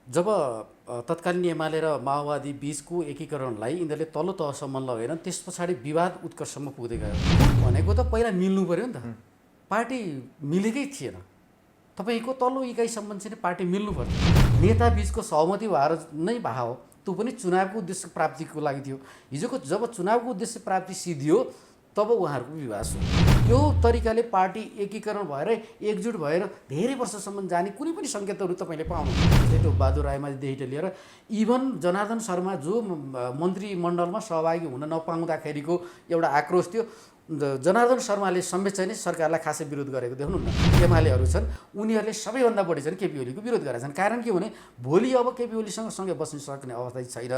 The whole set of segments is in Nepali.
जब तत्कालीन एमाले र माओवादी बिचको एकीकरणलाई यिनीहरूले तल्लो तहसम्म लगेर त्यस पछाडि विवाद उत्कर्षमा पुग्दै गयो भनेको त पहिला मिल्नु पऱ्यो नि त। पार्टी मिलेकै थिएन। तपाईँको तल्लो इकाइसम्म चाहिँ पार्टी मिल्नु पर्थ्यो। नेता बिचको सहमति भएर नै भए हो, त्यो पनि चुनावको उद्देश्य प्राप्तिको लागि थियो। हिजोको जब चुनावको उद्देश्य प्राप्ति सिद्धियो तब उहाँहरूको विवाद सुरु। यो तरिकाले पार्टी एकीकरण भएर एकजुट भएर धेरै वर्षसम्म जाने कुनै पनि सङ्केतहरू तपाईँले पाउनुहुन्छ। जस्तै त्यो बहादुर रायमाझीदेखि लिएर इभन जनार्दन शर्मा जो मन्त्रीमण्डलमा सहभागी हुन नपाउँदाखेरिको एउटा आक्रोश थियो। जनार्दन शर्माले समेत चाहिँ सरकारलाई खासै विरोध गरेको देख्नुहुन्न। एमालेहरू छन् उनीहरूले सबैभन्दा बढी चाहिँ केपी ओलीको विरोध गरेका छन्। कारण के भने भोलि अब केपी ओलीसँग सँगै बस्न सक्ने अवस्था छैन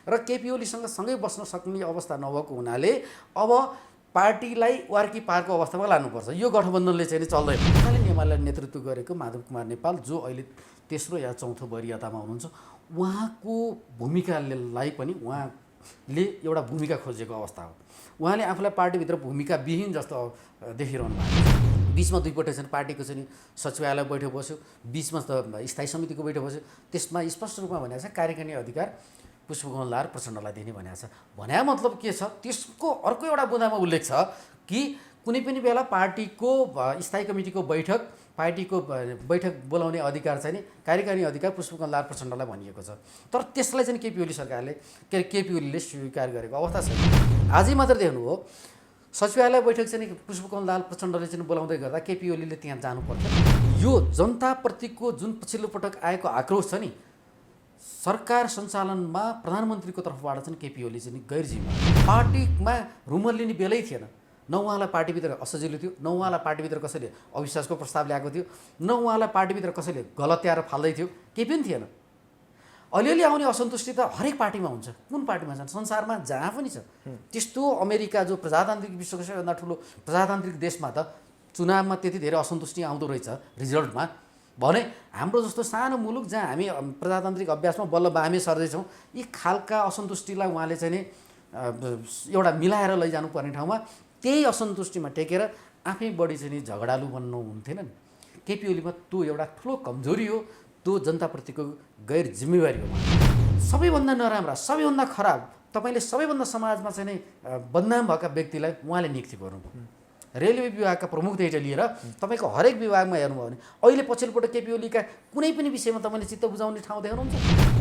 र केपी ओलीसँग सँगै बस्न सक्ने अवस्था नभएको हुनाले अब पार्टीलाई वार्की पारको अवस्थामा लानुपर्छ। यो गठबन्धनले चाहिँ चल्दैन। तत्कालीन एमालेलाई नेतृत्व गरेको माधव कुमार नेपाल जो अहिले तेस्रो या चौथो वरियतामा हुनुहुन्छ, उहाँको भूमिकालाई पनि उहाँले एउटा भूमिका खोजेको अवस्था हो। उहाँले आफूलाई पार्टीभित्र भूमिका विहीन जस्तो देखिरहनु भएको। बिचमा दुईपल्ट चाहिँ पार्टीको चाहिँ सचिवालय बैठक बस्यो, बिचमा स्थायी समितिको बैठक बस्यो। त्यसमा स्पष्ट रूपमा भनेको छ कार्यकारिणी अधिकार पुष्पकमल दाहाल प्रचण्डलाई दिने भनेको छ। भने मतलब के छ, त्यसको अर्को एउटा बुँदामा उल्लेख छ कि कुनै पनि बेला पार्टीको स्थायी कमिटीको पार्टीको बैठक बोलाउने अधिकार चाहिँ नि कार्यकारिणी अधिकार पुष्पकमल दाहाल प्रचण्डलाई भनिएको छ। तर त्यसलाई चाहिँ केपी ओली सरकारले केपी ओलीले स्वीकार गरेको अवस्था छैन। आजै मात्र देख्नु हो सचिवालय बैठक चाहिँ पुष्पकमल दाहाल प्रचण्डले चाहिँ बोलाउँदै गर्दा केपी ओलीले त्यहाँ जानुपर्छ। यो जनताप्रतिको जुन पछिल्लो पटक आएको आक्रोश छ नि, सरकार सञ्चालनमा प्रधानमन्त्रीको तर्फबाट चाहिँ केपी ओली चाहिँ गैर जिम्मेवार। पार्टीमा रुमल लिने बेलै थिएन। न उहाँलाई पार्टीभित्र असजिलो थियो, न उहाँलाई पार्टीभित्र कसैले अविश्वासको प्रस्ताव ल्याएको थियो, न उहाँलाई पार्टीभित्र कसैले गलत्याएर फाल्दै थियो, केही पनि थिएन। अलिअलि आउने असन्तुष्टि त हरेक पार्टीमा हुन्छ। कुन पार्टीमा छ? संसारमा जहाँ पनि छ। त्यस्तो अमेरिका जो प्रजातान्त्रिक विश्वको सबैभन्दा ठुलो प्रजातान्त्रिक देशमा त चुनावमा त्यति धेरै असन्तुष्टि आउँदो रहेछ रिजल्टमा। भने हाम्रो जस्तो सानो मुलुक जहाँ हामी प्रजातान्त्रिक अभ्यासमा बल्ल बामे सर्दैछौँ, यी खालका असन्तुष्टिलाई उहाँले चाहिँ नि एउटा मिलाएर लैजानु पर्ने ठाउँमा त्यही असन्तुष्टिमा टेकेर आफै बढी चाहिँ नि झगडालु बन्नु हुन्थेन नि। केपी ओलीमा त्यो एउटा ठुलो कमजोरी हो, त्यो जनताप्रतिको गैर जिम्मेवारी हो। सबैभन्दा नराम्रा, सबैभन्दा खराब, तपाईँले सबैभन्दा समाजमा चाहिँ नि बदनाम भएका व्यक्तिलाई उहाँले नियुक्ति गर्नुभयो। रेलवे विभागका प्रमुखदेखि लिएर तपाईँको हरेक विभागमा हेर्नुभयो भने अहिले पछिल्लोपल्ट केपी ओलीका कुनै पनि विषयमा तपाईँले चित्त बुझाउने ठाउँ देख्नुहुन्छ?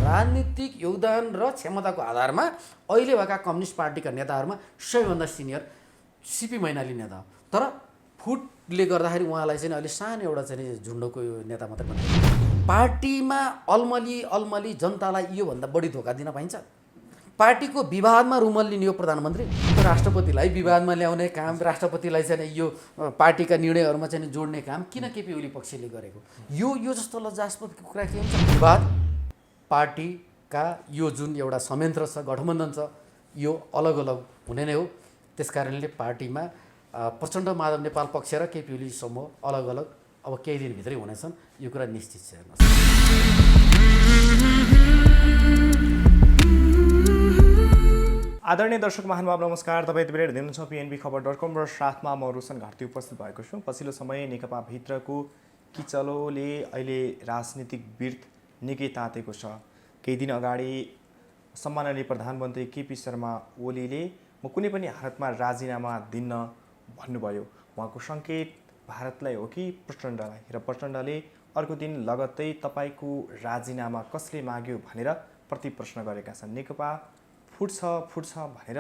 राजनीतिक योगदान र क्षमताको आधारमा अहिले भएका कम्युनिस्ट पार्टीका नेताहरूमा सबैभन्दा सिनियर सिपी मैनाली नेता हो। तर फुटले गर्दाखेरि उहाँलाई चाहिँ अहिले सानो एउटा चाहिँ झुन्डको नेता मात्रै बनाइयो। पार्टीमा अलमली जनतालाई योभन्दा बढी धोका दिन पाइन्छ? पार्टीको विवादमा रुमल लिने हो प्रधानमन्त्री, राष्ट्रपतिलाई विवादमा ल्याउने काम, राष्ट्रपतिलाई चाहिँ यो पार्टीका निर्णयहरूमा चाहिँ जोड्ने काम किन केपी ओली पक्षले गरेको? यो जस्तो लज्जास्पद कुरा के हुन्छ? विवाद पार्टीका यो जुन एउटा संयन्त्र छ, गठबन्धन छ, यो अलग अलग हुने नै हो। त्यसकारणले पार्टीमा प्रचण्ड माधव नेपाल पक्ष र केपी ओली समूह अलग अलग अब केही दिनभित्रै हुनेछन्, यो कुरा निश्चित छ। आदरणीय दर्शक महानुभाव नमस्कार। तपाईँ यति बेला हेर्दै हुनुहुन्छ pnbखबर.com र साथमा म रोशन घार्ती उपस्थित भएको छु। पछिल्लो समय नेकपा भित्रको किचलोले अहिले राजनीतिक बिर्थ निकै तातेको छ। केही दिन अगाडि सम्माननीय प्रधानमन्त्री केपी शर्मा ओलीले म कुनै पनि हालतमा राजीनामा दिन्न भन्नुभयो। उहाँको सङ्केत भारतलाई हो कि प्रचण्डलाई? र प्रचण्डले अर्को दिन लगत्तै तपाईँको राजीनामा कसले माग्यो भनेर प्रतिप्रश्न गरेका छन्। नेकपा फुट्छ भनेर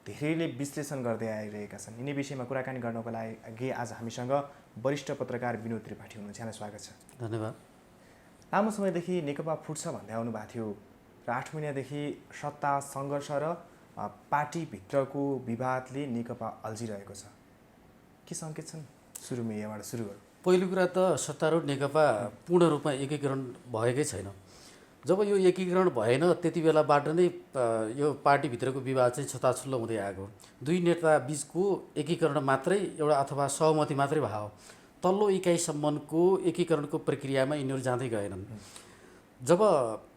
धेरैले विश्लेषण गर्दै आइरहेका छन्। यिनै विषयमा कुराकानी गर्नको लागि आज हामीसँग वरिष्ठ पत्रकार विनोद त्रिपाठी हुनुहुन्छ। यहाँलाई स्वागत छ। धन्यवाद। लामो समयदेखि नेकपा फुट्छ भन्दै आउनु भएको थियो र 8 महिनादेखि सत्ता सङ्घर्ष र पार्टीभित्रको विवादले नेकपा अल्झिरहेको छ। के सङ्केत छन्? सुरुमा यहाँबाट सुरु गरौँ। पहिलो कुरा त सत्तारूढ नेकपा पूर्ण रूपमा एकीकरण भएकै छैन। जब यो एकीकरण भएन त्यति बेलाबाट नै यो पार्टीभित्रको विवाद चाहिँ छताछुल्लो हुँदै आएको। दुई नेता बिचको एकीकरण मात्रै एउटा अथवा सहमति मात्रै भयो। तल्लो इकाइसम्मको एकीकरणको प्रक्रियामा यिनीहरू जाँदै गएनन्। जब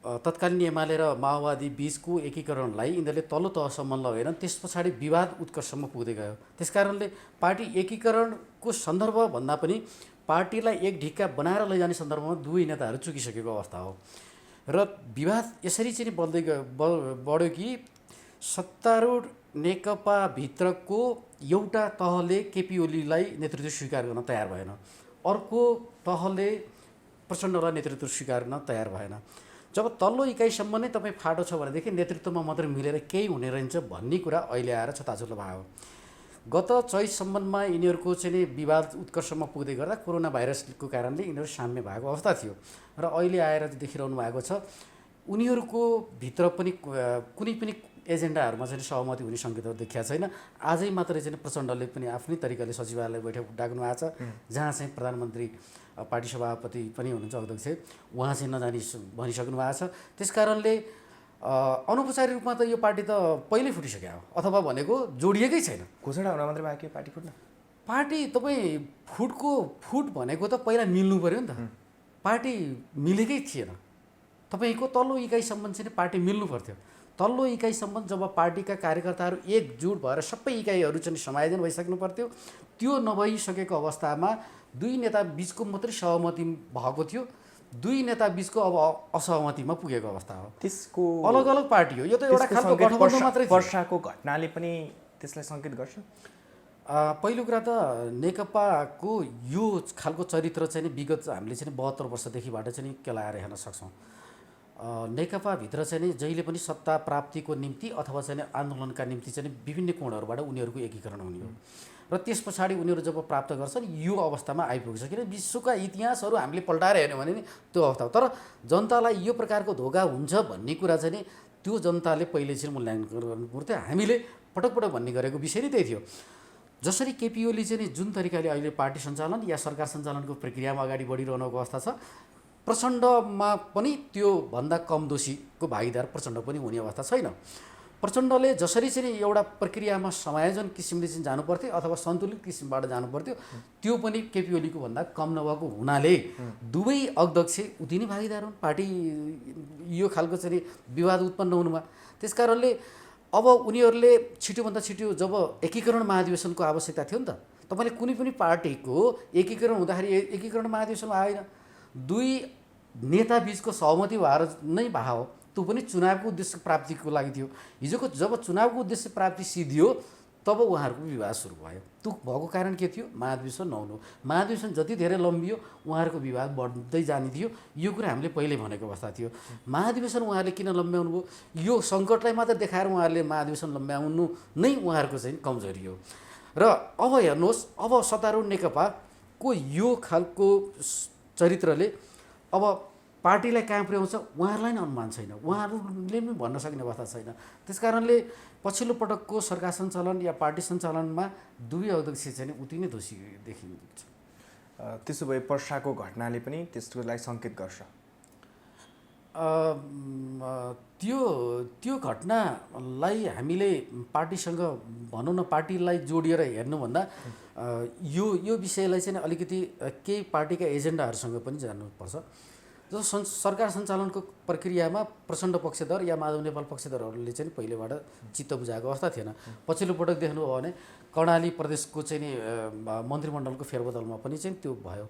तत्कालीन एमाले र माओवादी बिचको एकीकरणलाई यिनीहरूले तल्लो तहसम्म लगेर त्यस पछाडि विवाद उत्कर्षमा पुग्दै गयो। त्यसकारणले पार्टी एकीकरणको सन्दर्भभन्दा पनि पार्टीलाई एक ढिक्का बनाएर लैजाने सन्दर्भमा दुवै नेताहरू चुकिसकेको अवस्था हो। र विवाद यसरी चाहिँ बढ्यो कि सत्तारूढ नेकपाभित्रको एउटा तहले केपी ओलीलाई नेतृत्व स्वीकार गर्न तयार भएन, अर्को तहले प्रचण्डलाई नेतृत्व स्वीकार गर्न तयार भएन। जब तल्लो इकाइसम्म नै तपाईँ फाटो छ भनेदेखि नेतृत्वमा मात्रै मिलेर केही हुने रहेछ भन्ने कुरा अहिले आएर छताछुल्लो भयो। गत चैतसम्ममा यिनीहरूको चाहिँ विवाद उत्कर्षमा पुग्दै गर्दा कोरोना भाइरसको कारणले यिनीहरू साम्य भएको अवस्था थियो र अहिले आएर देखिरहनु भएको छ उनीहरूको भित्र पनि कुनै पनि एजेन्डाहरूमा चाहिँ सहमति हुने सङ्केतहरू देखिएको छैन। आजै मात्रै चाहिँ प्रचण्डले पनि आफ्नै तरिकाले सचिवालय बैठक डाक्नु भएको छ, जहाँ चाहिँ प्रधानमन्त्री पार्टी सभापति पनि हुनुहुन्छ अध्यक्ष, उहाँ चाहिँ नजानी भनिसक्नु भएको छ। त्यस कारणले अनौपचारिक रूपमा त यो पार्टी त पहिल्यै फुटिसक्यो हो, अथवा भनेको जोडिएकै छैन। घोषणा हुन मात्रै बाँकी पार्टी फुट्न। पार्टी तपाईँ फुट भनेको त पहिला मिल्नु पऱ्यो नि त। पार्टी मिलेकै थिएन। तपाईँको तल्लो इकाइसम्म चाहिँ पार्टी मिल्नु पर्थ्यो। तल्लो इकाइसम्म जब पार्टीका कार्यकर्ताहरू एकजुट भएर सबै इकाइहरू चाहिँ समायोजन भइसक्नु पर्थ्यो, त्यो नभइसकेको अवस्थामा दुई नेता बिचको मात्रै सहमति भएको थियो, दुई नेता बिचको अब असहमतिमा पुगेको अवस्था हो। त्यसको अलग अलग पार्टी हो, यो त एउटा खालको गठबन्धन मात्रै थियो। वर्षाको घटनाले पनि त्यसलाई सङ्केत गर्छ। पहिलो कुरा त नेकपाको यो खालको चरित्र चाहिँ विगत हामीले चाहिँ 72 वर्षदेखिबाट चाहिँ केलाएर हेर्न सक्छौँ। नेकपाभित्र चाहिँ जहिले पनि सत्ता प्राप्तिको निम्ति अथवा चाहिँ आन्दोलनका निम्ति चाहिँ विभिन्न कोणहरूबाट उनीहरूको एकीकरण हुने हो र त्यस पछाडि उनीहरू जब प्राप्त गर्छन् यो अवस्थामा आइपुग्छ। किन विश्वका इतिहासहरू हामीले पल्टाएर हेर्यौँ भने नि त्यो अवस्था हो। तर जनतालाई यो प्रकारको धोका हुन्छ भन्ने कुरा चाहिँ त्यो जनताले पहिले चाहिँ मूल्याङ्कन गर्नु पर्थ्यो। हामीले पटक पटक भन्ने गरेको विषय नै त्यही थियो। जसरी केपी ओली चाहिँ जुन तरिकाले अहिले पार्टी सञ्चालन या सरकार सञ्चालनको प्रक्रियामा अगाडि बढिरहनुको अवस्था छ, प्रचण्डमा पनि त्यो भन्दा कम दोषीको भागीदार प्रचण्ड पनि हुने अवस्था छैन। प्रचण्डले जसरी चाहिँ एउटा प्रक्रियामा समायोजन किसिमले चाहिँ जानुपर्थ्यो अथवा सन्तुलित किसिमबाट जानुपर्थ्यो, त्यो पनि केपी ओलीको भन्दा कम नभएको हुनाले दुवै अध्यक्ष उति नै भागीदार हुन् पार्टी यो खालको चाहिँ विवाद उत्पन्न हुनुमा। त्यस कारणले अब उनीहरूले छिटोभन्दा छिटो जब एकीकरण महाधिवेशनको आवश्यकता थियो नि त, तपाईँले कुनै पनि पार्टीको एकीकरण हुँदाखेरि एकीकरण महाधिवेशनमा आएन, दुई नेता बिचको सहमति भएर नै भयो। त्यो पनि चुनावको उद्देश्य प्राप्तिको लागि थियो। हिजोको जब चुनावको उद्देश्य प्राप्ति सिद्धियो तब उहाँहरूको विवाद सुरु भयो। त्यो भएको कारण के थियो? महाधिवेशन नहुनु। महाधिवेशन जति धेरै लम्बियो उहाँहरूको विवाद बढ्दै जाने थियो। यो कुरा हामीले पहिल्यै भनेको अवस्था थियो। महाधिवेशन उहाँहरूले किन लम्ब्याउनु भयो? यो सङ्कटलाई मात्र देखाएर उहाँहरूले महाधिवेशन लम्ब्याउनु नै उहाँहरूको चाहिँ कमजोरी हो। र अब हेर्नुहोस्, अब सत्तारूढ नेकपाको यो खालको चरित्रले अब पार्टीलाई कहाँ पुर्याउँछ उहाँहरूलाई नै अनुमान छैन, उहाँहरूले पनि भन्न सक्ने अवस्था छैन। त्यस कारणले पछिल्लो पटकको सरकार सञ्चालन या पार्टी सञ्चालनमा दुवै अध्यक्ष चाहिँ उति नै दोषी देखिन्छ। त्यसो भए वर्षाको घटनाले पनि त्यसलाई सङ्केत गर्छ। त्यो घटनालाई हामीले पार्टीसँग भनौँ न पार्टीलाई जोडिएर हेर्नुभन्दा यो विषयलाई चाहिँ अलिकति केही पार्टीका एजेन्डाहरूसँग पनि जानुपर्छ। जस्तो सरकार सञ्चालनको प्रक्रियामा प्रचण्ड पक्षधर या माधव नेपाल पक्षधरहरूले चाहिँ पहिलेबाट चित्त बुझाएको अवस्था थिएन। पछिल्लो पटक देख्नुभयो भने कर्णाली प्रदेशको चाहिँ मन्त्रीमण्डलको फेरबदलमा पनि चाहिँ त्यो भयो।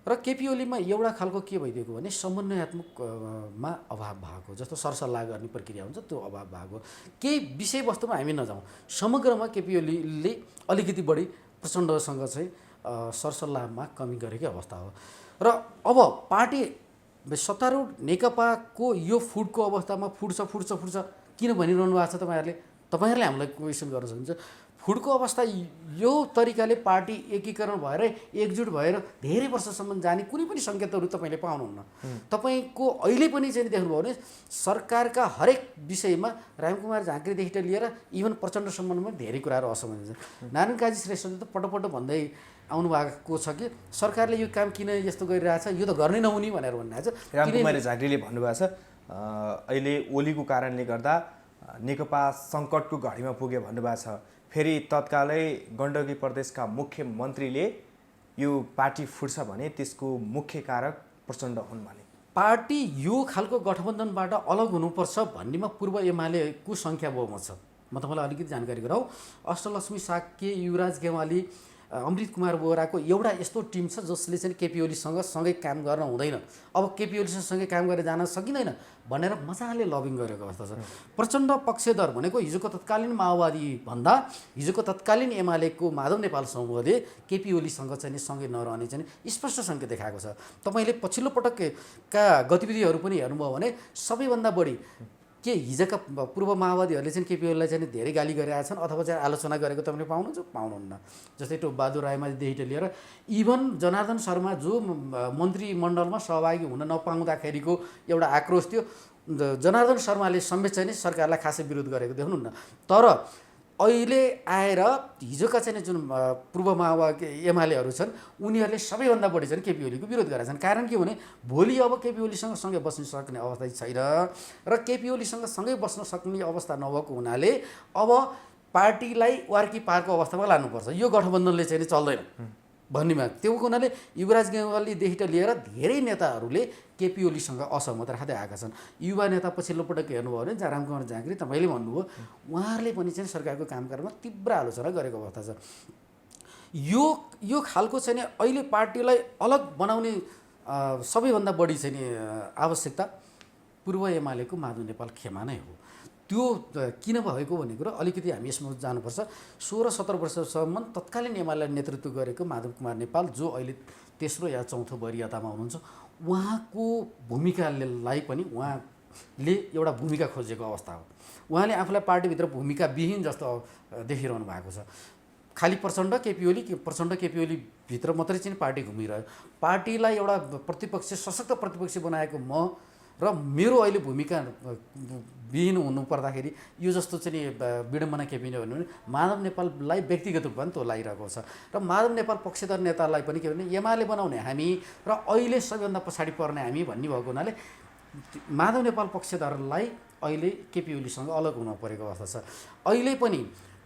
र केपी ओलीमा एउटा खालको के भइदिएको भने समन्वयात्मकमा अभाव भएको, जस्तो सरसल्लाह गर्ने प्रक्रिया हुन्छ त्यो अभाव भएको। केही विषयवस्तुमा हामी नजाउँ, समग्रमा केपी ओलीले अलिकति बढी प्रचण्डसँग चाहिँ सरसल्लाहमा कमी गरेकै अवस्था हो। र अब पार्टी सत्तारूढ नेकपाको यो फुटको अवस्थामा फुट्छ किन भनिरहनु भएको छ तपाईँहरूले हामीलाई क्वेसन गर्न सक्नुहुन्छ। फुटको अवस्था यो तरिकाले पार्टी एकीकरण भएर एकजुट भएर धेरै वर्षसम्म जाने कुनै पनि सङ्केतहरू तपाईँले पाउनुहुन्न। तपाईँको अहिले पनि चाहिँ देख्नुभयो भने सरकारका हरेक विषयमा रामकुमार झाँक्रीदेखि लिएर इभन प्रचण्डसम्ममा धेरै कुराहरू असमञ्जस छ। नारायण काजी श्रेष्ठले त पटक भन्दै आउनु भएको छ कि सरकारले यो काम किन यस्तो गरिरहेछ, यो त गर्नै नहुने भनेर भनिरहेछ। रामकुमार झाँक्रीले भन्नुभएको छ अहिले ओलीको कारणले गर्दा नेकपा सङ्कटको घडीमा पुग्यो भन्नुभएको छ। फेरि तत्कालै गण्डकी प्रदेशका मुख्यमन्त्रीले यो पार्टी फुट्छ भने त्यसको मुख्य कारक प्रचण्ड हुन् भने पार्टी यो खालको गठबन्धनबाट अलग हुनुपर्छ भन्नेमा पूर्व एमालेको सङ्ख्या बहुमत छ। म तपाईँलाई अलिकति जानकारी गराउँ। अष्टलक्ष्मी साक्य, युवराज गेवाली, अमृत कुमार बोहराको एउटा यस्तो टिम छ जसले चाहिँ केपी ओलीसँग सँगै काम गर्न हुँदैन, अब केपी ओलीसँग सँगै काम गरेर जान सकिँदैन भनेर मजाले लबिङ गरेको अवस्था छ। प्रचण्ड पक्षधर भनेको हिजोको तत्कालीन माओवादी भन्दा हिजोको तत्कालीन एमालेको माधव नेपाल समूहले केपी ओलीसँग चाहिँ सँगै नरहने चाहिँ स्पष्ट सङ्केत देखाएको छ। तपाईँले पछिल्लो पटकका गतिविधिहरू पनि हेर्नुभयो भने सबैभन्दा बढी के हिजोका पूर्व माओवादीहरूले चाहिँ केपी ओलीलाई चाहिँ धेरै गाली गरिरहेका छन् अथवा चाहिँ आलोचना गरेको तपाईँले पाउनुहुन्छ? पाउनुहुन्न। जस्तै टोपबहादुर रायमाझीदेखि लिएर इभन जनार्दन शर्मा जो मन्त्रीमण्डलमा सहभागी हुन नपाउँदाखेरिको एउटा आक्रोश थियो, जनार्दन शर्माले समेत चाहिँ सरकारलाई खासै विरोध गरेको देख्नुहुन्न। तर अहिले आएर हिजोका चाहिँ जुन पूर्व माओवादी एमालेहरू छन् उनीहरूले सबैभन्दा बढी चाहिँ केपी ओलीको विरोध गरेका छन्। कारण के भने भोलि अब केपी ओलीसँग सँगै बस्न सक्ने अवस्था छैन र केपी ओलीसँग सँगै बस्न सक्ने अवस्था नभएको हुनाले अब पार्टीलाई वार्की पारको अवस्थामा लानुपर्छ, यो गठबन्धनले चाहिँ चल्दैन भन्नेमा। त्यो हुनाले युवराज गेवालीदेखि लिएर धेरै नेताहरूले केपी ओलीसँग असहमत राख्दै आएका छन्। युवा नेता पछिल्लो पटक हेर्नुभयो भने रामकुमार झाँक्री तपाईँले भन्नुभयो, उहाँहरूले पनि चाहिँ सरकारको कामकाजमा तीव्र आलोचना गरेको अवस्था छ। यो खालको चाहिँ अहिले पार्टीलाई अलग बनाउने सबैभन्दा बढी चाहिँ आवश्यकता पूर्व एमालेको माधव नेपाल खेमा नै हो। त्यो किन भएको भन्ने कुरो अलिकति हामी यसमा जानुपर्छ। 16-17 वर्षसम्म तत्कालीन एमाले नेतृत्व गरेको माधव कुमार नेपाल जो अहिले तेस्रो या चौथो वरियतामा हुनुहुन्छ, उहाँको भूमिकालाई पनि उहाँले एउटा भूमिका खोजेको अवस्था हो। उहाँले आफूलाई पार्टीभित्र भूमिका विहीन जस्तो देखिरहनु भएको छ। खालि प्रचण्ड केपी ओली भित्र मात्रै चाहिँ पार्टी घुमिरह्यो। पार्टीलाई एउटा प्रतिपक्ष सशक्त प्रतिपक्ष बनाएको म र मेरो अहिले भूमिका विहीन हुनु पर्दाखेरि यो जस्तो चाहिँ विडम्बना के पनि भन्नु भने माधव नेपाललाई व्यक्तिगत रूपमा पनि तोलाइरहेको छ। र माधव नेपाल पक्षधर नेतालाई पनि के भने एमाले बनाउने हामी र अहिले सबैभन्दा पछाडि पर्ने हामी भन्ने भएको हुनाले माधव नेपाल पक्षधरलाई अहिले केपी ओलीसँग अलग हुन परेको अवस्था छ। अहिले पनि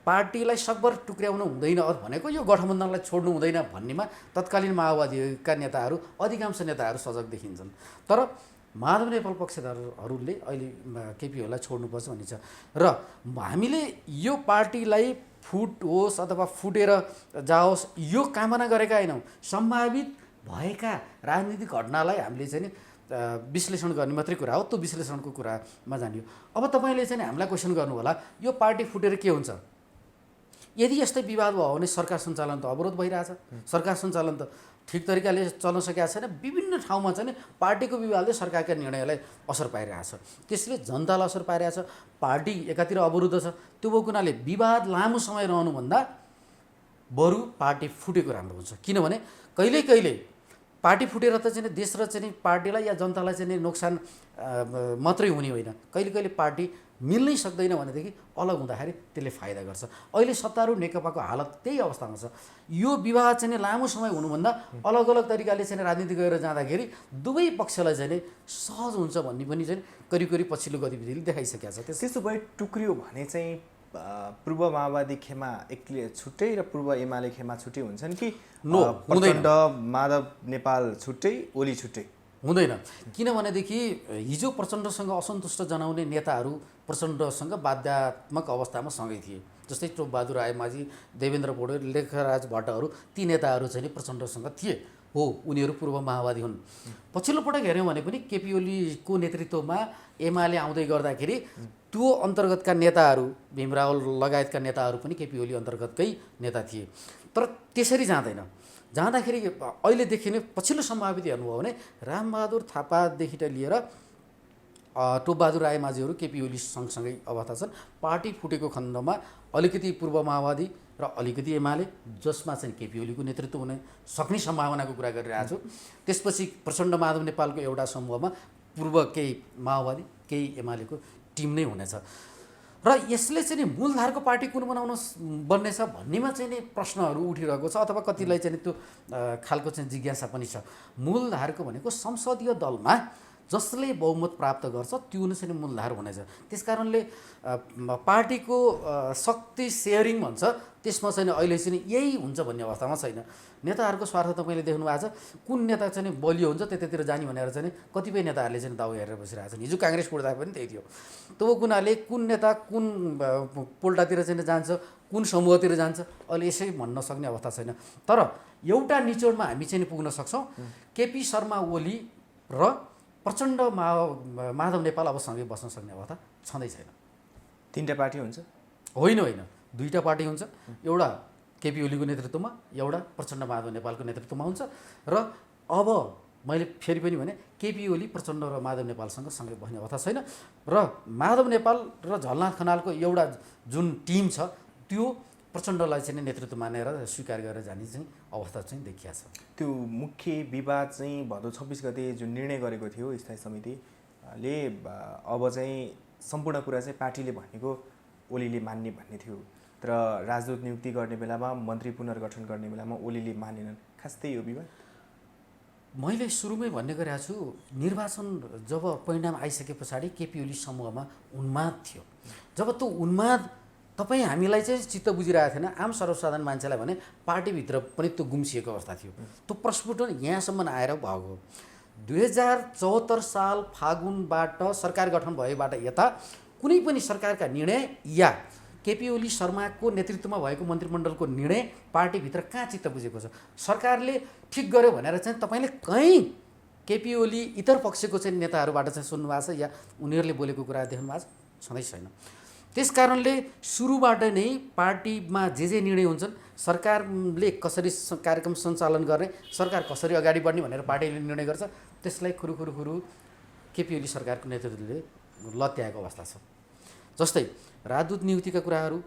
पार्टीलाई सकभर टुक्र्याउनु हुँदैन भनेको यो गठबन्धनलाई छोड्नु हुँदैन भन्नेमा तत्कालीन माओवादीका नेताहरू अधिकांश नेताहरू सजग देखिन्छन्। तर माधव नेपाल पक्षधरहरूले अहिले केपी ओलीलाई छोड्नुपर्छ भन्ने छ। र हामीले यो पार्टीलाई फुटोस् अथवा फुटेर जाओस् यो कामना गरेका होइनौँ। सम्भावित भएका राजनीतिक घटनालाई हामीले चाहिँ विश्लेषण गर्ने मात्रै कुरा हो, त्यो विश्लेषणको कुरामा जानियो। अब तपाईँले चाहिँ हामीलाई क्वेसन गर्नु होला, यो पार्टी फुटेर के हुन्छ? यदि यस्तै विवाद भयो भने सरकार सञ्चालन त अवरोध भइरहेछ। सरकार सञ्चालन त ठिक तरिकाले चल्न सकेको छैन। विभिन्न ठाउँमा चाहिँ पार्टीको विवादले सरकारका निर्णयलाई असर पाइरहेछ, त्यसले जनतालाई असर पाइरहेछ। पार्टी एकातिर अवरुद्ध छ, त्यो भएको हुनाले विवाद लामो समय रहनुभन्दा बरु पार्टी फुटेको राम्रो हुन्छ। किनभने कहिले पार्टी फुटेर त चाहिँ देश र चाहिँ पार्टीलाई या जनतालाई चाहिँ नोक्सान मात्रै हुने होइन, कहिले पार्टी मिल्नै सक्दैन भनेदेखि अलग हुँदाखेरि त्यसले फाइदा गर्छ। अहिले सत्तारूढ नेकपाको हालत त्यही अवस्थामा छ। यो विवाद चाहिँ लामो समय हुनुभन्दा अलग तरिकाले चाहिँ राजनीति गरेर जाँदाखेरि दुवै पक्षलाई चाहिँ सहज हुन्छ भन्ने पनि चाहिँ करिब पछिल्लो गतिविधिले देखाइसकेको छ। त्यसो भए टुक्रियो भने चाहिँ पूर्व माओवादी खेमा एक्लै छुट्टै र पूर्व एमाले खेमा छुट्टै हुन्छन् कि प्रचण्ड माधव नेपाल छुट्टै ओली छुट्टै? हुँदैन। किनभनेदेखि हिजो प्रचण्डसँग असन्तुष्ट जनाउने नेताहरू प्रचण्डसँग बाध्यात्मक अवस्थामा सँगै थिए। जस्तै टोपबहादुर रायमाझी, देवेन्द्र पौडेल, लेखराज भट्टहरू, ती नेताहरू चाहिँ प्रचण्डसँग थिए। हो, उनीहरू पूर्व माओवादी हुन्। पछिल्लो पटक हेऱ्यौँ भने पनि केपी ओलीको नेतृत्वमा एमाले आउँदै गर्दाखेरि त्यो अन्तर्गतका नेताहरू भीमराव लगायतका नेताहरू पनि केपी ओली अन्तर्गतकै नेता थिए। तर त्यसरी जाँदाखेरि अहिले देखिने पछिल्लो सम्भावित हेर्नुभयो भने रामबहादुर थापादेखि लिएर टोपबहादुर रायमाझीहरू केपी ओली सँगसँगै अवस्था छन्। पार्टी फुटेको खण्डमा अलिकति पूर्व माओवादी र अलिकति एमाले, जसमा चाहिँ केपी ओलीको नेतृत्व हुन सक्ने सम्भावनाको कुरा गरिरहेको छु। त्यसपछि प्रचण्ड माधव नेपालको एउटा समूहमा पूर्व केही माओवादी केही एमालेको टिम नै हुनेछ। र यसले चाहिँ मूलधारको पार्टी कुन बन्नेछ भन्नेमा चाहिँ प्रश्नहरू उठिरहेको छ अथवा कतिलाई चाहिँ त्यो खालको चाहिँ जिज्ञासा पनि छ। मूलधारको भनेको संसदीय दलमा जसले बहुमत प्राप्त गर्छ त्यो नै चाहिँ मूलधार हुनेछ। त्यस कारणले पार्टीको शक्ति सेयरिङ भन्छ त्यसमा चाहिँ अहिले चाहिँ यही हुन्छ भन्ने अवस्थामा छैन। नेताहरूको स्वार्थ तपाईँले देख्नु भएको छ, कुन नेता चाहिँ बलियो हुन्छ त्यतातिर जाने भनेर चाहिँ कतिपय नेताहरूले चाहिँ दाउ हेरेर बसिरहेको छन्। हिजो काङ्ग्रेस उड्दा पनि त्यही थियो। त्यो कुनाले कुन नेता कुन पोल्टातिर चाहिँ जान्छ, कुन समूहतिर जान्छ अहिले यसै भन्न सक्ने अवस्था छैन। तर एउटा निचोडमा हामी चाहिँ पुग्न सक्छौँ, केपी शर्मा ओली र प्रचण्ड माधव नेपाल अब सँगै बस्न सक्ने अवस्था छँदै छैन। तीनटा पार्टी हुन्छ? होइन, दुईटा पार्टी हुन्छ। एउटा केपी ओलीको नेतृत्वमा, एउटा प्रचण्ड माधव नेपालको नेतृत्वमा हुन्छ। र अब मैले फेरि पनि भने केपी ओली प्रचण्ड र माधव नेपालसँग सँगै बस्ने अवस्था छैन। र माधव नेपाल र झलनाथ खनालको एउटा जुन टिम छ त्यो प्रचण्डलाई चाहिँ नेतृत्व मानेर स्वीकार गरेर जाने चाहिँ अवस्था चाहिँ देखिया छ। त्यो मुख्य विवाद चाहिँ भदौ 26 गते जुन निर्णय गरेको थियो स्थायी समितिले, अब चाहिँ सम्पूर्ण कुरा चाहिँ पार्टीले भनेको ओलीले मान्ने भन्ने थियो। तर राजदूत नियुक्ति गर्ने बेलामा, मन्त्री पुनर्गठन गर्ने बेलामा ओलीले मानेनन्। खास त्यही हो विवाद। मैले सुरुमै भन्ने गरेको छु, निर्वाचन जब परिणाम आइसके पछाडि केपी ओली समूहमा उन्माद थियो। जब त्यो उन्माद तपाईँ हामीलाई चाहिँ चित्त बुझिरहेको थिएन, आम सर्वसाधारण मान्छेलाई भने पार्टीभित्र पनि त्यो गुम्सिएको अवस्था थियो। त्यो प्रस्फुटन यहाँसम्म आएर भएको। 2074 साल फागुनबाट सरकार गठन भएबाट यता कुनै पनि सरकारका निर्णय या केपी ओली शर्माको नेतृत्वमा भएको मन्त्रीमण्डलको निर्णय पार्टीभित्र कहाँ चित्त बुझेको छ? सरकारले ठिक गर्यो भनेर चाहिँ तपाईँले कहीँ केपी ओली इतर पक्षको चाहिँ नेताहरूबाट चाहिँ सुन्नुभएको छ या उनीहरूले बोलेको कुरा देख्नु भएको छ? छँदै छैन। त्यस कारणले सुरुबाट नै पार्टीमा जे निर्णय हुन्छन्, सरकारले कसरी कार्यक्रम सञ्चालन गर्ने, सरकार कसरी अगाडि बढ्ने भनेर पार्टीले निर्णय गर्छ, त्यसलाई खुरु केपी ओली सरकारको नेतृत्वले लत्याएको अवस्था छ। जस्तै राजदूत नियुक्तिका कुराहरू,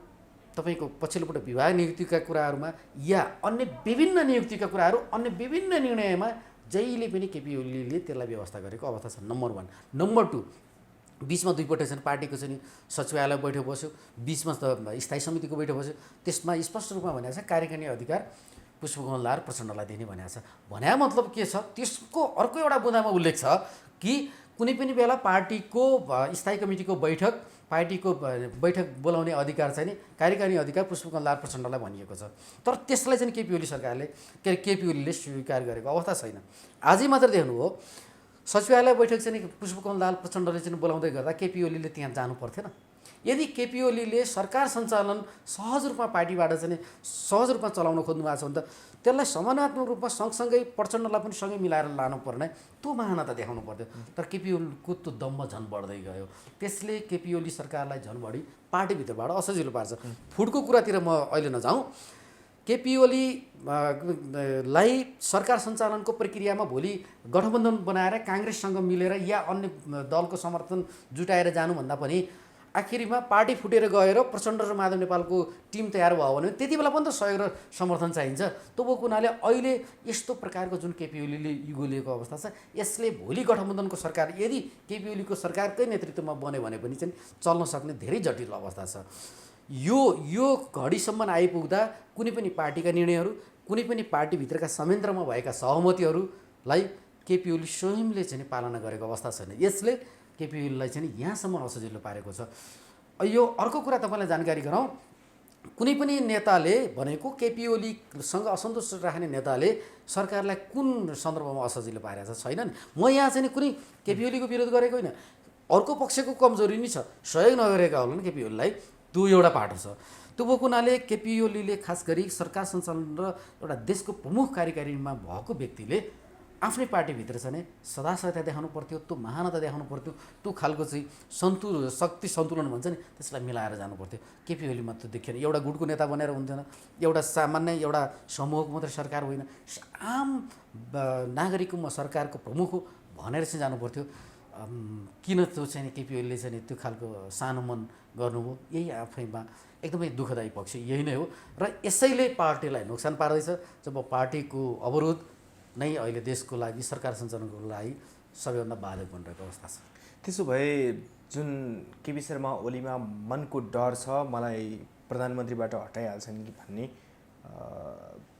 तपाईँको पछिल्लोपल्ट विभाग नियुक्तिका कुराहरूमा या अन्य विभिन्न नियुक्तिका कुराहरू, अन्य विभिन्न निर्णयमा जहिले पनि केपी ओलीले त्यसलाई व्यवस्था गरेको अवस्था छ। नम्बर 1। नम्बर 2, बिचमा दुईपल्ट चाहिँ पार्टीको चाहिँ सचिवालय बैठक बस्यो, बिचमा स्थायी समितिको बैठक बस्यो। त्यसमा स्पष्ट रूपमा भनेको छ कार्यकारिणी अधिकार पुष्पकमल दाहाल प्रचण्डलाई दिने भनेको छ। भन्या मतलब के छ? त्यसको अर्को एउटा बुँदामा उल्लेख छ कि कुनै पनि बेला पार्टीको स्थायी कमिटीको पार्टीको बैठक बोलाउने अधिकार चाहिँ कार्यकारिणी अधिकार पुष्पकमल दाहाल प्रचण्डलाई भनिएको छ। तर त्यसलाई चाहिँ केपी ओली सरकारले केपी ओलीले स्वीकार गरेको अवस्था छैन। आजै मात्र देख्नु हो, सचिवालय बैठक चाहिँ पुष्पकमल दाहाल प्रचण्डले चाहिँ बोलाउँदै गर्दा केपी ओलीले त्यहाँ जानु पर्थेन। यदि केपी ओलीले सरकार सञ्चालन सहज रूपमा पार्टीबाट चाहिँ सहज रूपमा चलाउन खोज्नु भएको छ भने त त्यसलाई समानात्मक रूपमा सँगसँगै प्रचण्डलाई पनि सँगै मिलाएर लानुपर्ने त्यो महानता देखाउनु पर्थ्यो। तर केपी ओलीको त्यो दम्ब झन् बढ्दै गयो। त्यसले केपी ओली सरकारलाई झन् बढी पार्टीभित्रबाट असजिलो पार्छ। फुडको कुरातिर म अहिले नजाउँ, केपी ओलीलाई सरकार सञ्चालनको प्रक्रियामा भोलि गठबन्धन बनाएर काङ्ग्रेससँग मिलेर या अन्य दलको समर्थन जुटाएर जानुभन्दा पनि आखिरीमा पार्टी फुटेर गएर प्रचण्ड र माधव नेपालको टिम तयार भयो भने त्यति बेला पनि त सहयोग र समर्थन चाहिन्छ। त्यो भएको हुनाले अहिले यस्तो प्रकारको जुन केपी ओलीले युगो लिएको अवस्था छ, यसले भोलि गठबन्धनको सरकार यदि केपी ओलीको सरकारकै नेतृत्वमा बन्यो भने पनि चाहिँ चल्न सक्ने धेरै जटिल अवस्था छ। यो घडीसम्म आइपुग्दा कुनै पनि पार्टीका निर्णयहरू, कुनै पनि पार्टीभित्रका संयन्त्रमा भएका सहमतिहरूलाई केपी ओली स्वयंले चाहिँ पालना गरेको अवस्था छैन। यसले केपी ओलीलाई चाहिँ यहाँसम्म असजिलो पारेको छ। यो अर्को कुरा तपाईँलाई जानकारी गराउँ, कुनै पनि नेताले भनेको केपी ओलीसँग असन्तुष्ट राख्ने नेताले सरकारलाई कुन सन्दर्भमा असजिलो पारेको छ छैन नि। म यहाँ चाहिँ कुनै केपी ओलीको विरोध गरेको होइन, अर्को पक्षको कमजोरी नै छ, सहयोग नगरेका होलान् केपी ओलीलाई, त्यो एउटा पाटो छ। त्यो भएको हुनाले केपी ओलीले खास गरी सरकार सञ्चालन र एउटा देशको प्रमुख कार्यकारिणीमा भएको व्यक्तिले आफ्नै पार्टीभित्र चाहिँ सदासहता देखाउनु पर्थ्यो, त्यो महानता देखाउनु पर्थ्यो, त्यो खालको चाहिँ शक्ति सन्तुलन भन्छ नि त्यसलाई मिलाएर जानु पर्थ्यो। केपी ओलीमा त देखिएन। एउटा गुटको नेता बनेर हुन्थेन, एउटा सामान्य एउटा समूहको मात्रै सरकार होइन, आम नागरिकको म सरकारको प्रमुख हो भनेर चाहिँ जानु पर्थ्यो। किन त्यो चाहिँ केपी ओलीले चाहिँ त्यो खालको सानो मन गर्नुभयो, यही आफैमा एकदमै दुःखदायी पक्ष यही नै हो। र यसैले पार्टीलाई नोक्सान पार्दैछ। जब पार्टीको अवरोध नै अहिले देशको लागि सरकार सञ्चालनको लागि सबैभन्दा बाधक बनिरहेको अवस्था छ। त्यसो भए जुन केपी शर्मा ओलीमा मनको डर छ मलाई प्रधानमन्त्रीबाट हटाइहाल्छन् कि भन्ने,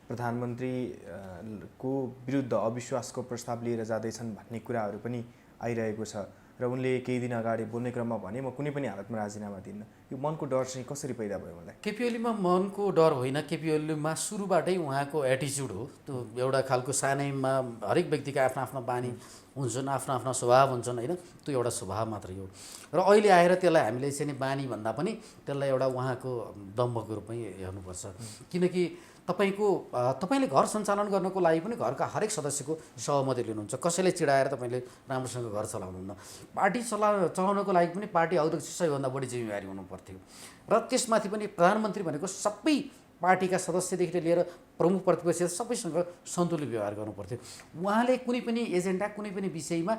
प्रधानमन्त्रीको विरुद्ध अविश्वासको प्रस्ताव लिएर जाँदैछन् भन्ने कुराहरू पनि आइरहेको छ र उनले केही दिन अगाडि बोल्ने क्रममा भने म कुनै पनि हालतमा राजीनामा दिन्न। यो मनको डर चाहिँ कसरी पैदा भयो मलाई? केपी ओलीमा मनको डर होइन, केपी ओलीमा सुरुबाटै उहाँको एटिच्युड हो। त्यो एउटा खालको सानैमा हरेक व्यक्तिका आफ्ना आफ्ना बानी हुन्छन्, आफ्ना आफ्ना स्वभाव हुन्छन् होइन, त्यो एउटा स्वभाव मात्रै हो। र अहिले आएर त्यसलाई हामीले चाहिँ बानी भन्दा पनि त्यसलाई एउटा उहाँको दम्भको रूपमै हेर्नुपर्छ। किनकि तपाईँले घर सञ्चालन गर्नको लागि पनि घरका हरेक सदस्यको सहमति लिनुहुन्छ। कसैले चिडाएर तपाईँले राम्रोसँग घर चलाउनुहुन्न। पार्टी चलाउनको लागि पनि पार्टी अध्यक्ष सबैभन्दा बढी जिम्मेवारी हुनुपर्थ्यो। र त्यसमाथि पनि प्रधानमन्त्री भनेको सबै पार्टीका सदस्यदेखि लिएर प्रमुख प्रतिपक्ष सबैसँग सन्तुलित व्यवहार गर्नुपर्थ्यो। उहाँले कुनै पनि एजेन्डा, कुनै पनि विषयमा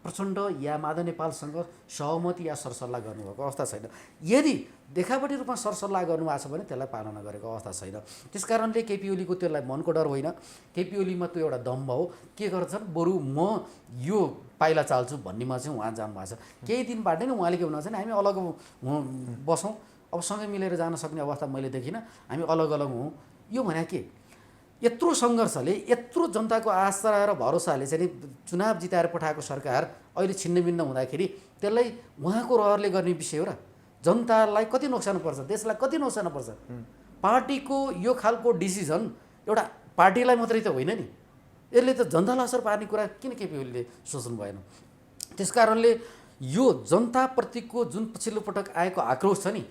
प्रचण्ड या माधव नेपालसँग सहमति या सरसल्लाह गर्नुभएको अवस्था छैन। यदि देखावटी रूपमा सरसल्लाह गर्नुभएको छ भने त्यसलाई पालना गरेको अवस्था छैन। त्यसकारणले केपी ओलीको त्यसलाई मनको डर होइन, केपी ओलीमा त्यो एउटा दम्भ हो। के गर्छन्, बरु म यो पाइला चाल्छु भन्नेमा चाहिँ उहाँ जानुभएको छ। केही दिनबाट नै उहाँले के भन्नुहुन्छ भने हामी अलग बसौँ, अब सँगै मिलेर जान सक्ने अवस्था मैले देखिनँ, हामी अलग अलग हौँ। यो भने के, यत्रो सङ्घर्षले, यत्रो जनताको आशा र भरोसाले चाहिँ चुनाव जिताएर पठाएको सरकार अहिले छिन्नभिन्न हुँदाखेरि त्यसलाई उहाँको रहरले गर्ने विषय हो र? जनतालाई कति नोक्सान पर्छ, देशलाई कति नोक्सान पर्छ? पार्टीको यो खालको डिसिजन एउटा पार्टीलाई मात्रै त होइन नि, यसले त जनतालाई असर पार्ने कुरा किन केपी ओलीले सोच्नु भएन? त्यसकारणले यो जनताप्रतिको जुन पछिल्लो पटक आएको आक्रोश छ नि,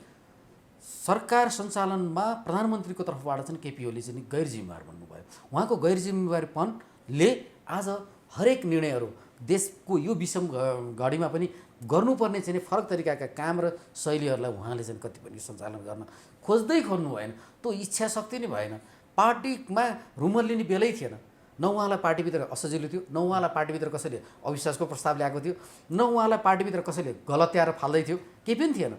सरकार सञ्चालनमा प्रधानमन्त्रीको तर्फबाट चाहिँ केपी ओली चाहिँ गैर जिम्मेवार भन्नुभयो। उहाँको गैर जिम्मेवारीपनले आज हरेक निर्णयहरू देशको यो विषम घडीमा पनि गर्नुपर्ने चाहिँ फरक तरिकाका काम र शैलीहरूलाई उहाँले चाहिँ कति पनि सञ्चालन गर्न खोज्नु भएन। त्यो इच्छा शक्ति नै भएन। पार्टीमा रुमल लिने बेलै थिएन। न उहाँलाई पार्टीभित्र असजिलो थियो, न उहाँलाई पार्टीभित्र कसैले अविश्वासको प्रस्ताव ल्याएको थियो, न उहाँलाई पार्टीभित्र कसैले गलत्याएर फाल्दै थियो, केही पनि थिएन।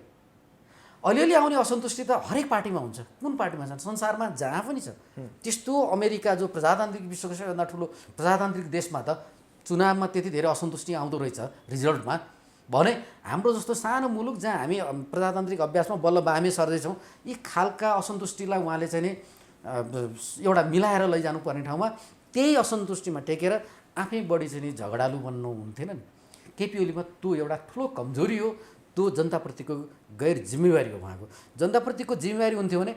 अलिअलि आउने असन्तुष्टि त हरेक पार्टीमा हुन्छ। कुन पार्टीमा छ? संसारमा जहाँ पनि छ। त्यस्तो अमेरिका जो प्रजातान्त्रिक विश्वको सबैभन्दा ठुलो प्रजातान्त्रिक देशमा त चुनावमा त्यति धेरै असन्तुष्टि आउँदो रहेछ रिजल्टमा, भने हाम्रो जस्तो सानो मुलुक जहाँ हामी प्रजातान्त्रिक अभ्यासमा बल्ल बामे सर्दैछौँ, यी खालका असन्तुष्टिलाई उहाँले चाहिँ नि एउटा मिलाएर लैजानु पर्ने ठाउँमा त्यही असन्तुष्टिमा टेकेर आफै बढी चाहिँ नि झगडालु बन्नु हुन्थेन नि। केपी ओलीमा त्यो एउटा ठुलो कमजोरी हो। त्यो जनताप्रतिको गैर जिम्मेवारी हो। उहाँको जनताप्रतिको जिम्मेवारी हुन्थ्यो भने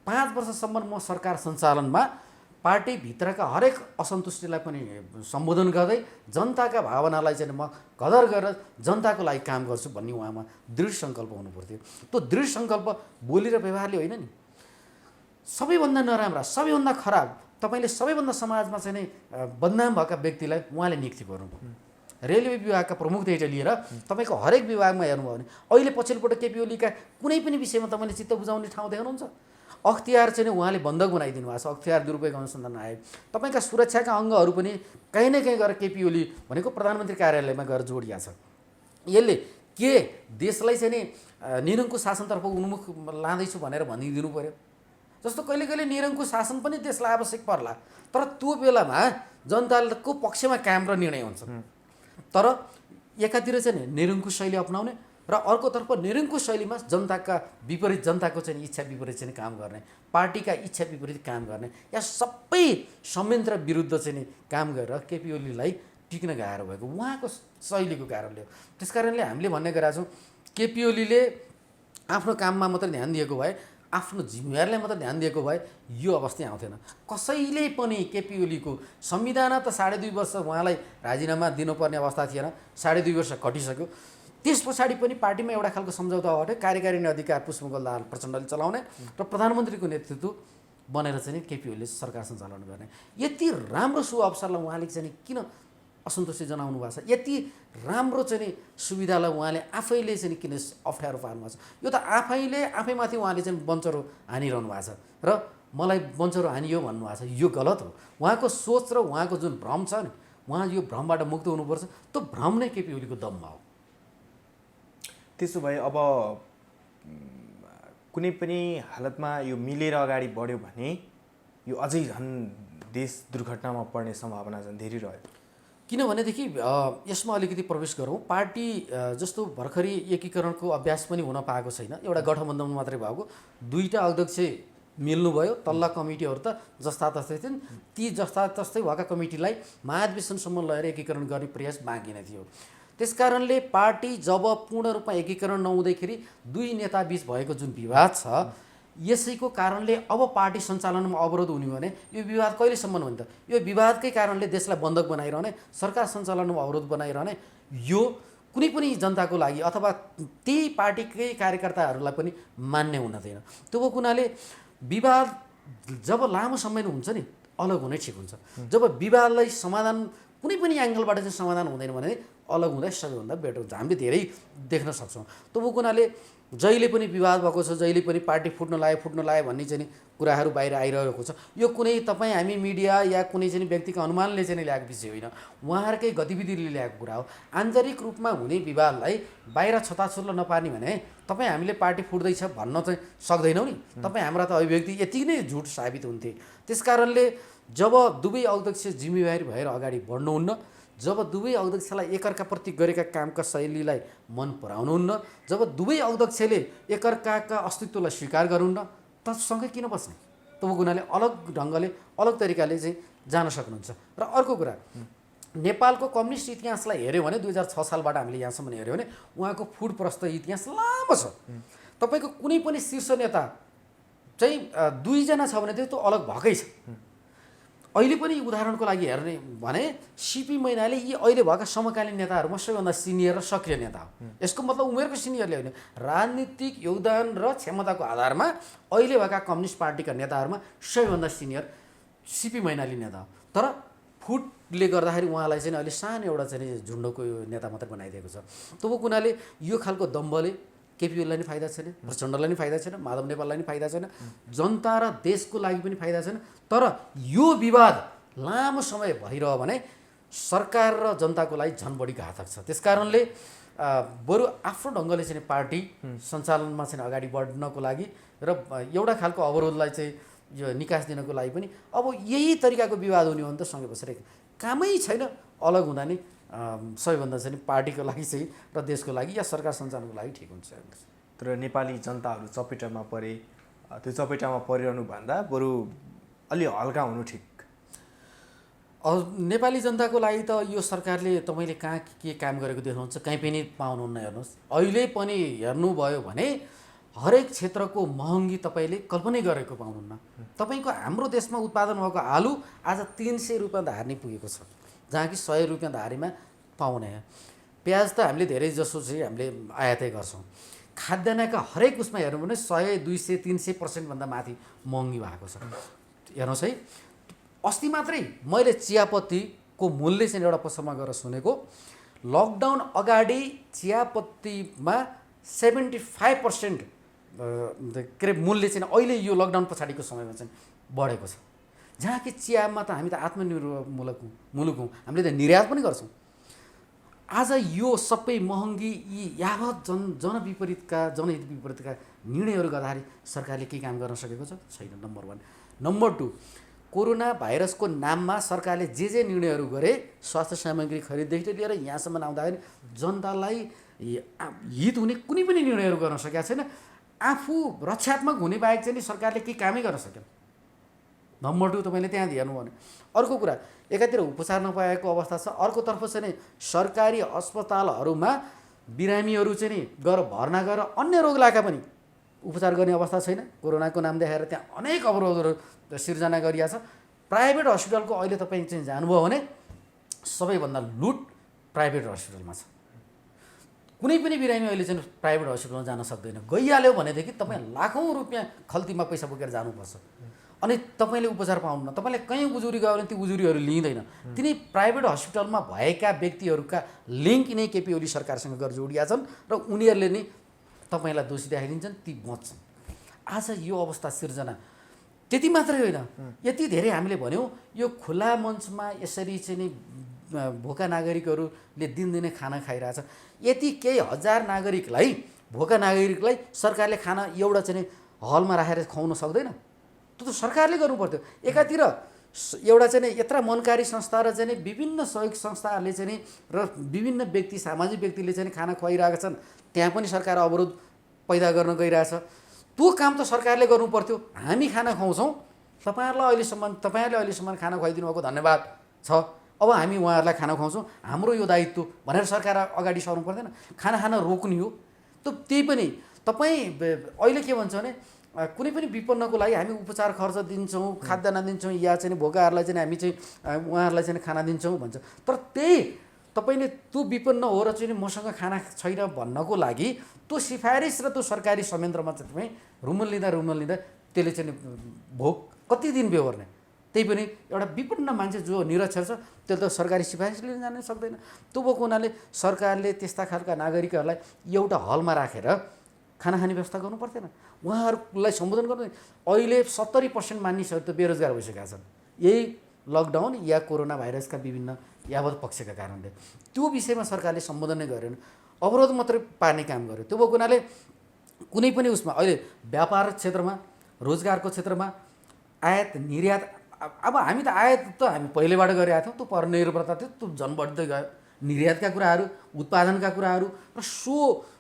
5 वर्षसम्म म सरकार सञ्चालनमा पार्टीभित्रका हरेक असन्तुष्टिलाई पनि सम्बोधन गर्दै जनताका भावनालाई चाहिँ म कदर गरेर जनताको लागि काम गर्छु भन्ने उहाँमा दृढ सङ्कल्प हुनुपर्थ्यो। त्यो दृढ सङ्कल्प बोली र व्यवहारले होइन नि। सबैभन्दा नराम्रा, सबैभन्दा खराब, तपाईँले सबैभन्दा समाजमा चाहिँ बदनाम भएका व्यक्तिलाई उहाँले नियुक्ति गर्नुभयो। रेलवे विभागका प्रमुखदेखि लिएर तपाईँको हरेक विभागमा हेर्नुभयो भने अहिले पछिल्लोपल्ट केपी ओलीका कुनै पनि विषयमा तपाईँले चित्त बुझाउने ठाउँ देख्नुहुन्छ? अख्तियार चाहिँ उहाँले बन्धक बनाइदिनु भएको छ। अख्तियार दुरुपयोग अनुसन्धान आयोग, तपाईँका सुरक्षाका अङ्गहरू पनि कहीँ न कहीँ गएर केपी ओली भनेको प्रधानमन्त्री कार्यालयमा गएर जोडिया छ। यसले के देशलाई चाहिँ नि निरङ्कुश शासनतर्फ उन्मुख लाँदैछु भनेर भनिदिनु पर्यो? जस्तो कहिले कहिले निरङ्कुश शासन पनि देशलाई आवश्यक पर्ला, तर त्यो बेलामा जनताको पक्षमा काम र निर्णय हुन्छ। तर एकातिर चाहिँ निरङ्कुश शैली अपनाउने र अर्कोतर्फ निरङ्कुश शैलीमा जनताका विपरीत, जनताको चाहिँ इच्छा विपरीत चाहिँ काम गर्ने, पार्टीका इच्छा विपरीत काम गर्ने, या सबै संयन्त्र विरुद्ध चाहिँ काम गरेर केपी ओलीलाई टिक्न गाह्रो भएको उहाँको शैलीको कारणले हो। त्यसकारणले हामीले भन्ने गरेका छौँ, केपी ओलीले आफ्नो काममा मात्रै ध्यान दिएको भए, आफ्नो जिम्मेवारीलाई मात्र ध्यान दिएको भए यो अवस्था आउँथेन। कसैले पनि केपी ओलीको संविधान त 2.5 वर्ष उहाँलाई राजीनामा दिनुपर्ने अवस्था थिएन, 2.5 वर्ष कटिसक्यो। त्यस पछाडि पनि पार्टीमा एउटा खालको सम्झौता भयो, कार्यकारिणी अधिकार पुष्पकमल दाहाल प्रचण्डले चलाउने र प्रधानमन्त्रीको नेतृत्व बनेर चाहिँ केपी ओलीले सरकार सञ्चालन गर्ने। यति राम्रो सुअवसरलाई उहाँले चाहिँ किन असन्तुष्टि जनाउनु भएको छ? यति राम्रो चाहिँ सुविधालाई उहाँले आफैले चाहिँ किन अप्ठ्यारो पार्नु भएको छ? यो त आफैमाथि उहाँले चाहिँ बन्चरो हानिरहनु भएको छ र मलाई बन्चरो हानियो भन्नुभएको छ। यो गलत हो। उहाँको सोच र उहाँको जुन भ्रम छ नि, उहाँ यो भ्रमबाट मुक्त हुनुपर्छ। त्यो भ्रम नै केपी ओलीको दम्भ हो। त्यसो भए अब कुनै पनि हालतमा यो मिलेर अगाडि बढ्यो भने यो अझै झन् देश दुर्घटनामा पर्ने सम्भावना झन् धेरै रह्यो। किनभनेदेखि यसमा अलिकति प्रवेश गरौँ। पार्टी जस्तो भर्खरै एकीकरणको अभ्यास पनि हुन पाएको छैन, एउटा गठबन्धन मात्रै भएको, 2टा अध्यक्ष मिल्नुभयो। तल्ला कमिटीहरू त जस्ता तस्तै थिइन्, ती जस्ता तस्तै भएका कमिटीलाई महाधिवेशनसम्म लगेर एकीकरण गर्ने प्रयास बाँकी नै थियो। त्यसकारणले पार्टी जब पूर्ण रूपमा एकीकरण नहुँदैखेरि दुई नेता बीच भएको जुन विवाद छ, यसैको कारणले अब पार्टी सञ्चालनमा अवरोध हुने भने यो विवाद कहिलेसम्म हुन्छ? यो विवादकै कारणले देशलाई बन्धक बनाइरहने, सरकार सञ्चालनमा अवरोध बनाइरहने, यो कुनै पनि जनताको लागि अथवा त्यही पार्टीकै कार्यकर्ताहरूलाई पनि मान्य हुन दिएन। त्यो भएको हुनाले विवाद जब लामो समयमा हुन्छ नि, अलग हुनै ठिक हुन्छ। जब विवादलाई समाधान कुनै पनि एङ्गलबाट चाहिँ समाधान हुँदैन भने अलग हुँदै सबैभन्दा बेटर हुन्छ। हामीले धेरै देख्न सक्छौँ। त्यो भएको हुनाले जहिले पनि विवाद भएको छ, जहिले पनि पार्टी फुट्न लाग्यो भन्ने चाहिँ कुराहरू बाहिर आइरहेको छ। यो कुनै तपाईँ हामी मिडिया या कुनै चाहिँ व्यक्तिको अनुमानले चाहिँ ल्याएको विषय होइन, उहाँहरूकै गतिविधिले ल्याएको कुरा हो। आन्तरिक रूपमा हुने विवादलाई बाहिर छताछुल्ल नपार्ने भने तपाईँ हामीले पार्टी फुट्दैछ भन्न चाहिँ सक्दैनौँ नि। तपाईँ हाम्रा त अभिव्यक्ति यति नै झुट साबित हुन्थे। त्यसकारणले जब दुवै अध्यक्ष जिम्मेवारी भएर अगाडि बढ्नुहुन्न, जब दुवै अध्यक्षलाई एकअर्काप्रति गरेका कामका शैलीलाई मन पराउनुहुन्न, जब दुवै अध्यक्षले एकअर्काका अस्तित्वलाई स्वीकार गर्नुहुन्न, त सँगै किन बस्ने? तब हुनाले अलग ढङ्गले अलग तरिकाले चाहिँ जान सक्नुहुन्छ। र अर्को कुरा, नेपालको कम्युनिस्ट इतिहासलाई हेऱ्यो भने 2006 सालबाट हामीले यहाँसम्म हेऱ्यो भने उहाँको फुटप्रस्त इतिहास लामो छ। तपाईँको कुनै पनि शीर्ष नेता चाहिँ दुईजना छ भने त्यो अलग भएकै छ। अहिले पनि उदाहरणको लागि हेर्ने भने सिपी मैनाली यी अहिले भएका समकालीन नेताहरूमा सबैभन्दा सिनियर र सक्रिय नेता हो। यसको मतलब उमेरको सिनियरले होइन, राजनीतिक योगदान र क्षमताको आधारमा अहिले भएका कम्युनिस्ट पार्टीका नेताहरूमा सबैभन्दा सिनियर सिपी मैनाली नेता हो। तर फुटले गर्दाखेरि उहाँलाई चाहिँ अहिले सानो एउटा चाहिँ झुन्डको नेता मात्रै बनाइदिएको छ। तब कुनाले यो खालको दम्बले केपी ओलीलाई नि फाइदा छैन, प्रचण्डलाई नि फाइदा छैन, माधव नेपाललाई नि फाइदा छैन, जनता र देशको लागि पनि फाइदा छैन। तर यो विवाद लामो समय भइरह्यो भने सरकार र जनताको लागि झन् बढी घातक छ। त्यसकारणले बरु आफ्नो ढङ्गले चाहिँ पार्टी सञ्चालनमा चाहिँ अगाडि बढ्नको लागि र एउटा खालको अवरोधलाई चाहिँ यो निकास दिनको लागि पनि अब यही तरिकाको विवाद हुने हो भने त सँगै बसेर कामै छैन, अलग हुँदा नि सबैभन्दा चाहिँ पार्टीको लागि चाहिँ र देशको लागि या सरकार सञ्चालनको लागि ठिक हुन्छ। तर नेपाली जनताहरू चपेटामा परे, त्यो चपेटामा परिरहनुभन्दा बरु अलि हल्का हुनु ठिक। नेपाली जनताको लागि त यो सरकारले तपाईँले कहाँ के काम गरेको देख्नुहुन्छ, कहीँ पनि पाउनुहुन्न। हेर्नुहोस्, अहिले पनि हेर्नुभयो भने हरेक क्षेत्रको महँगी तपाईँले कल्पनै गरेको पाउनुहुन्न। तपाईँको हाम्रो देशमा उत्पादन भएको आलु आज 300 रुपियाँ धार्नी पुगेको छ, जहाँ कि 100 रुपियाँ धारीमा पाउने। प्याज त हामीले धेरै जसो चाहिँ हामीले आयातै गर्छौँ। खाद्यान्नका हरेक उसमा हेर्नु भने 100, 200, 300% माथि महँगी भएको छ। हेर्नुहोस् है, अस्ति मात्रै मैले चियापत्तीको मूल्य चाहिँ एउटा पसलमा गएर सुनेको, लकडाउन अगाडि चियापत्तीमा 75% के अरे मूल्य चाहिँ अहिले यो लकडाउन पछाडिको समयमा चाहिँ बढेको छ। जहाँ कि चियामा त हामी त आत्मनिर्भर मुलुक हौँ, हामीले त निर्यात पनि गर्छौँ। आज यो सबै महँगी यी यावत जनहित विपरीतका निर्णयहरू गर्दाखेरि सरकारले के काम गर्न सकेको छैन, नम्बर 1। नम्बर 2, कोरोना भाइरसको नाममा सरकारले जे निर्णयहरू गरे, स्वास्थ्य सामग्री खरिददेखि लिएर यहाँसम्म आउँदाखेरि जनतालाई हित हुने कुनै पनि निर्णयहरू गर्न सकेका छैन। आफू रक्षात्मक हुने बाहेक चाहिँ सरकारले केही कामै गर्न सकेन। नम्बर 2 तपाईँले त्यहाँ हेर्नु भने अर्को कुरा, एकातिर उपचार नपाएको अवस्था छ, अर्कोतर्फ चाहिँ सरकारी अस्पतालहरूमा बिरामीहरू चाहिँ नि गएर भर्ना गरेर अन्य रोग लाएका पनि उपचार गर्ने अवस्था छैन। कोरोनाको नाम देखाएर त्यहाँ अनेक अवरोधहरू सिर्जना गरिया छ। प्राइभेट हस्पिटलको अहिले तपाईँ चाहिँ जानुभयो भने सबैभन्दा लुट प्राइभेट हस्पिटलमा छ। कुनै पनि बिरामी अहिले चाहिँ प्राइभेट हस्पिटलमा जान सक्दैन। गइहाल्यो भनेदेखि तपाईँ लाखौँ रुपियाँ खल्तीमा पैसा बोकेर जानुपर्छ, अनि तपाईँले उपचार पाउनुहुन्न। तपाईँले कहीँ उजुरी गयो भने ती उजुरीहरू लिइँदैन। तिनी प्राइभेट हस्पिटलमा भएका व्यक्तिहरूका लिङ्क नै केपी ओली सरकारसँग गरेर जोडिया छन् र उनीहरूले नै तपाईँलाई दोषी देखाइदिन्छन्, ती बच्छन्। आज यो अवस्था सिर्जना त्यति मात्रै होइन, यति धेरै हामीले भन्यौँ यो खुला मञ्चमा यसरी चाहिँ नि भोका नागरिकहरूले दिनदिनै खाना खाइरहेछ। यति केही हजार नागरिकलाई, भोका नागरिकलाई सरकारले खाना एउटा चाहिँ हलमा राखेर खुवाउन सक्दैन। त्यो त सरकारले गर्नु पर्थ्यो। एकातिर एउटा चाहिँ यत्रा मनकारी संस्था र चाहिँ विभिन्न सहयोग संस्थाहरूले चाहिँ र विभिन्न व्यक्ति, सामाजिक व्यक्तिले चाहिँ खाना खुवाइरहेका छन्, त्यहाँ पनि सरकार अवरोध पैदा गर्न गइरहेछ। त्यो काम त सरकारले गर्नु पर्थ्यो। हामी खाना खुवाउँछौँ, तपाईँहरूले अहिलेसम्म खाना खुवाइदिनु भएको धन्यवाद छ, अब हामी उहाँहरूलाई खाना खुवाउँछौँ, हाम्रो यो दायित्व भनेर सरकार अगाडि सर्नु पर्दैन। खाना खान रोक्ने हो। त्यही पनि तपाईँ अहिले के भन्छ भने कुनै पनि विपन्नको लागि हामी उपचार खर्च दिन्छौँ, खाद्यान्न दिन्छौँ, या चाहिँ भोकाहरूलाई चाहिँ हामी चाहिँ उहाँहरूलाई चाहिँ खाना दिन्छौँ भन्छ। तर त्यही तपाईँले त्यो विपन्न हो र चाहिँ मसँग खाना छैन भन्नको लागि त्यो सिफारिस र त्यो सरकारी संयन्त्रमा चाहिँ तपाईँ रुमल लिँदा त्यसले चाहिँ भोग कति दिन बेहोर्ने। त्यही पनि एउटा विपन्न मान्छे जो निरक्षर छ त्यसले त सरकारी सिफारिस लिन जानै सक्दैन। त्यो भएको हुनाले सरकारले त्यस्ता खालका नागरिकहरूलाई एउटा हलमा राखेर खाना खाने व्यवस्था गर्नु पर्दैन, उहाँहरूलाई सम्बोधन गर्नु। अहिले 70% मानिसहरू त बेरोजगार भइसकेका छन् यही लकडाउन या कोरोना भाइरसका विभिन्न यावत पक्षका कारणले। त्यो विषयमा सरकारले सम्बोधन नै गरेन, अवरोध मात्रै पार्ने काम गर्यो। त्यो भएको हुनाले कुनै पनि उसमा अहिले व्यापार क्षेत्रमा, रोजगारको क्षेत्रमा आयात निर्यात, अब हामी त आयात त हामी पहिलेबाट गरिरहेका थियौँ, त्यो परनिर्भरता थियो, त्यो झन् बढ्दै गयो। निर्यातका कुराहरू, उत्पादनका कुराहरू र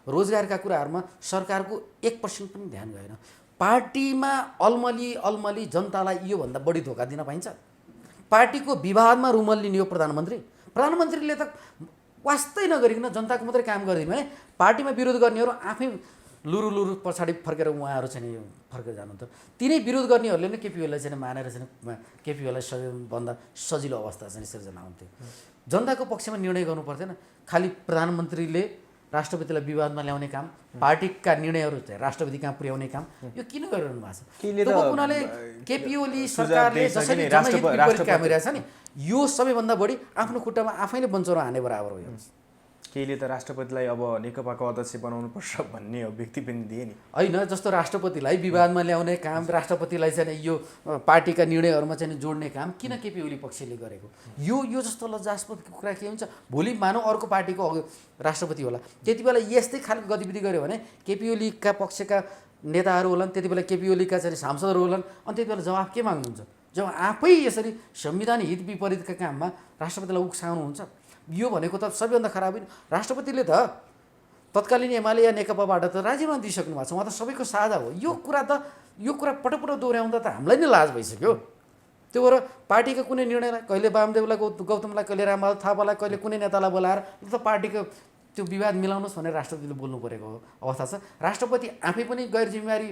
रोजगारका कुराहरूमा सरकारको 1% पनि ध्यान गएन। पार्टीमा अलमली जनतालाई योभन्दा बढी धोका दिन पाइन्छ? पार्टीको विवादमा रुमल लिने हो प्रधानमन्त्रीले त वास्तै नगरिकन जनताको मात्रै काम गरिदिनु भने पार्टीमा विरोध गर्नेहरू आफै लुरु पछाडि फर्केर उहाँहरू चाहिँ फर्केर जानुहुन्छ। तिनै विरोध गर्नेहरूले नै केपी ओलीलाई चाहिँ मानेर चाहिँ केपी ओलीलाई सबैभन्दा सजिलो अवस्था चाहिँ सिर्जना हुन्थ्यो। जनताको पक्षमा निर्णय गर्नु पर्दैन, खालि प्रधानमन्त्रीले राष्ट्रपतिलाई विवादमा ल्याउने काम, पार्टीका निर्णयहरू चाहिँ राष्ट्रपति कहाँ पुर्याउने काम, यो किन गरिरहनु भएको छ? त्यो हुनाले केपी ओली सरकारले जसरी जनहित विपरीत काम गरिरहेछ नि, यो सबैभन्दा बढी आफ्नो खुट्टामा आफैले बन्चरो हाने बराबर हो। केहीले त राष्ट्रपतिलाई अब नेकपाको अध्यक्ष बनाउनुपर्छ भन्ने अभिव्यक्ति पनि दिए नि। होइन, जस्तो राष्ट्रपतिलाई विवादमा ल्याउने काम, राष्ट्रपतिलाई चाहिँ यो पार्टीका निर्णयहरूमा चाहिँ जोड्ने काम किन केपी ओली पक्षले गरेको? यो जस्तो लज्जास्पद कुरा के हुन्छ? भोलि मानव अर्को पार्टीको राष्ट्रपति होला, त्यति बेला यस्तै खालको गतिविधि गर्यो भने केपी ओलीका पक्षका नेताहरू होलान्, त्यति बेला केपी ओलीका चाहिँ सांसदहरू होलान्, अनि त्यति बेला जवाफ के माग्नुहुन्छ? जब आफै यसरी संविधान हित विपरीतका काममा राष्ट्रपतिलाई उक्साउनुहुन्छ, यो भनेको त सबैभन्दा खराब होइन। राष्ट्रपतिले त तत्कालीन एमाले या नेकपाबाट त राजीनामा दिइसक्नु भएको छ, उहाँ त सबैको साझा हो। यो कुरा पटक दोहोऱ्याउँदा त हामीलाई नै लाज भइसक्यो। त्यो भएर पार्टीका कुनै निर्णयलाई कहिले वामदेवलाई, गौतमलाई, कहिले रामबहादुर थापालाई, कहिले कुनै नेतालाई बोलाएर त पार्टीको त्यो विवाद मिलाउनुहोस् भनेर राष्ट्रपतिले बोल्नु परेको अवस्था छ। राष्ट्रपति आफै पनि गैर जिम्मेवारी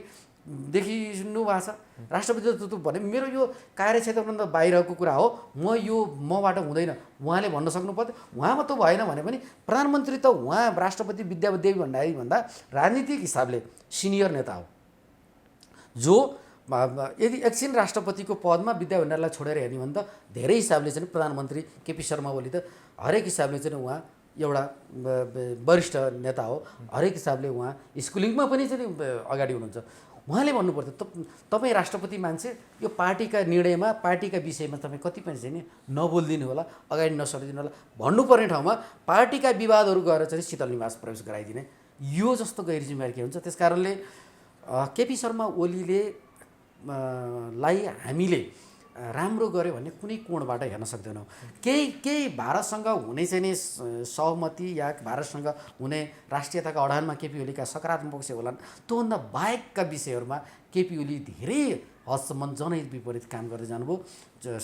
देखिनु भएको छ। राष्ट्रपतिले त भने मेरो यो कार्यक्षेत्रभन्दा बाहिरको कुरा हो, मबाट हुँदैन उहाँले भन्न सक्नु पर्यो। उहाँमा त भएन भने पनि प्रधानमन्त्री त उहाँ राष्ट्रपति विद्यादेवी भण्डारी भन्दा राजनीतिक हिसाबले सिनियर नेता हो, जो यदि एकछिन राष्ट्रपतिको पदमा विद्या भण्डारीलाई छोडेर हेर्ने भने त धेरै हिसाबले चाहिँ प्रधानमन्त्री केपी शर्मा ओली त हरेक हिसाबले चाहिँ उहाँ एउटा वरिष्ठ नेता हो, हरेक हिसाबले उहाँ स्कुलिङमा पनि चाहिँ अगाडि हुनुहुन्छ। उहाँले भन्नुपर्थ्यो तपाईँ राष्ट्रपति मान्छे, यो पार्टीका निर्णयमा, पार्टीका विषयमा तपाईँ कतिपय चाहिँ नबोलिदिनु होला, अगाडि नसरिदिनु होला, भन्नुपर्ने ठाउँमा पार्टीका विवादहरू गएर चाहिँ शीतल निवास प्रवेश गराइदिने, यो जस्तो गैर जिम्मेवारी के हुन्छ? त्यस कारणले केपी शर्मा ओलीले लाई हामीले राम्रो गर्यो भन्ने कुनै कोणबाट हेर्न सक्दैनौँ। केही भारतसँग हुने चाहिँ नि सहमति या भारतसँग हुने राष्ट्रियताका अडानमा केपी ओलीका सकारात्मक पक्ष होलान्, त्योभन्दा बाहेकका विषयहरूमा केपी ओली धेरै हदसम्म जनहित विपरीत काम गर्दै जानुभयो,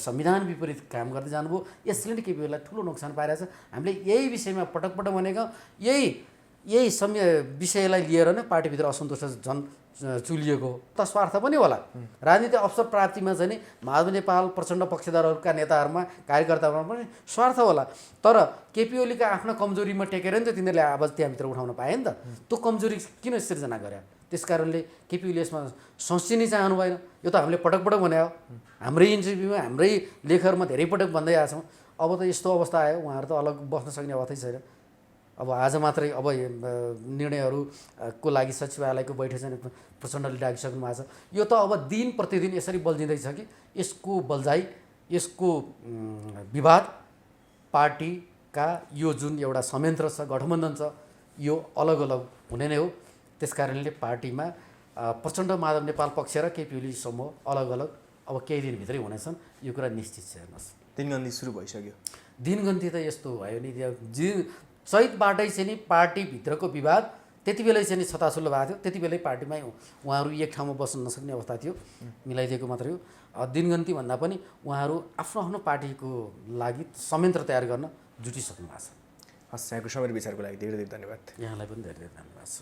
संविधान विपरीत काम गर्दै जानुभयो। यसले नै केपी ओलीलाई ठुलो नोक्सान पाइरहेछ। हामीले यही विषयमा पटक भनेको यही विषयलाई लिएर नै पार्टीभित्र असन्तोष झन् चुलिएको त स्वार्थ पनि होला। राजनीतिक अवसर प्राप्तिमा चाहिँ नि माधव नेपाल प्रचण्ड पक्षधरहरूका नेताहरूमा, कार्यकर्ताहरूमा पनि स्वार्थ होला। तर केपी ओलीका आफ्ना कमजोरीमा टेकेर नि त तिनीहरूले आवाज त्यहाँभित्र उठाउन पाए नि त। त्यो कमजोरी किन सिर्जना गरे? त्यस कारणले केपी ओली यसमा संसिनी चाहनु भएन। यो त हामीले पटक भने हो, हाम्रै इन्टरभ्यूमा, हाम्रै लेखहरूमा धेरै पटक भन्दै आएको छौँ। अब त यस्तो अवस्था आयो, उहाँहरू त अलग बस्न सक्ने अवस्थै छैन। अब आज मात्रै अब निर्णयहरूको लागि सचिवालयको बैठक चाहिँ प्रचण्डले डाकिसक्नु भएको छ। यो त अब दिन प्रतिदिन यसरी बल्झिँदैछ कि यसको बल्झाइ, यसको विवाद पार्टीका यो जुन एउटा संयन्त्र छ, गठबन्धन छ, यो अलग अलग हुने नै हो। त्यस कारणले पार्टीमा प्रचण्ड माधव नेपाल पक्ष र केपी ओली समूह अलग अलग अब केही दिनभित्रै हुनेछन्, यो कुरा निश्चित छ। हेर्नुहोस्, दिनगन्ती सुरु भइसक्यो। दिनगन्ती त यस्तो भयो नि, चैतबाटै चाहिँ नि पार्टीभित्रको विवाद त्यति बेलै चाहिँ नि छताछुल्लो भएको थियो, त्यति बेलै पार्टीमै उहाँहरू एक ठाउँमा बस्न नसक्ने अवस्था थियो, मिलाइदिएको मात्रै हो। दिनगन्ती भन्दा पनि उहाँहरू आफ्नो आफ्नो पार्टीको लागि संयन्त्र तयार गर्न जुटिसक्नु भएको छ। हस्, यहाँको समय र विचारको लागि धेरै धेरै धन्यवाद। यहाँलाई पनि धेरै धेरै धन्यवाद छ।